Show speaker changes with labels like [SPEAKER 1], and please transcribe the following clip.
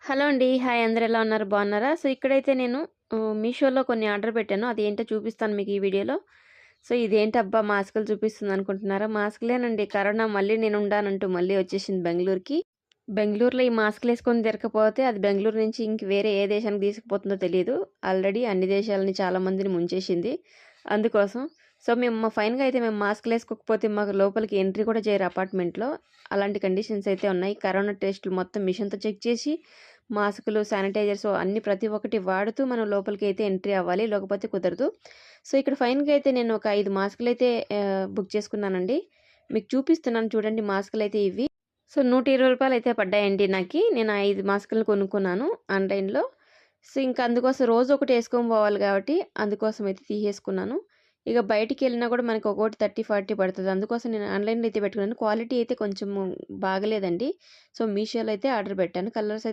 [SPEAKER 1] Hello అండి. Hi అందరూ ఎలా ఉన్నారు? బాగున్నారా? సో, ఇక్కడైతే నేను మీషోలో కొన్ని ఆర్డర్ పెట్టాను. అది ఏంటో చూపిస్తాను మీకు ఈ వీడియోలో. సో, ఇదేంటబ్బా మాస్కులు చూపిస్తుందనుకుంటున్నారా? మాస్కులేనండి. కరోనా మళ్ళీ నేనుండానంటూ మళ్ళీ వచ్చేసింది బెంగుళూరుకి. బెంగుళూరులో ఈ మాస్కులేసుకొని తిరగకపోతే అది బెంగుళూరు నుంచి ఇంక వేరే ఏ దేశానికి తీసుకుపోతుందో తెలీదు. ఆల్రెడీ అన్ని దేశాలని చాలా మందిని ముంచేసింది. అందుకోసం. సో, ఫైనల్‌గా అయితే మేము మాస్కులేసుకోకపోతే మాకు లోపలికి ఎంట్రీ కూడా చేయరు అపార్ట్మెంట్‌లో. అలాంటి కండిషన్స్ అయితే ఉన్నాయి. కరోనా టెస్టులు మొత్తం మిషన్‌తో చెక్ చేసి మాస్కులు, శానిటైజర్స్ అన్నీ ప్రతి ఒక్కటి వాడుతూ మనం లోపలికైతే ఎంట్రీ అవ్వాలి. లేకపోతే కుదరదు. సో, ఇక్కడ ఫైనల్‌గా అయితే నేను ఒక 5 మాస్కులైతే బుక్ చేసుకున్నానండి. మీకు చూపిస్తున్నాను చూడండి మాస్కులైతే ఇవి. సో, రూ. 120 అయితే పడ్డాయండి నాకి. నేను 5 మాస్కులు కొనుక్కున్నాను ఆన్‌లైన్‌లో. సో, ఇంకా అందుకోసం రోజు ఒకటి ఏసుకొని పోవాలి కాబట్టి అందుకోసం అయితే తీసేసుకున్నాను. ఇక బయటికెళ్ళినా కూడా మనకి ఒక్కోటి 30, 40 పడతది. అందుకోసం నేను ఆన్‌లైన్‌లో అయితే పెట్టుకున్నాను. క్వాలిటీ అయితే కొంచెము బాగలేదండి. సో, మీషోలో అయితే ఆర్డర్ పెట్టాను. కలర్స్ అయితే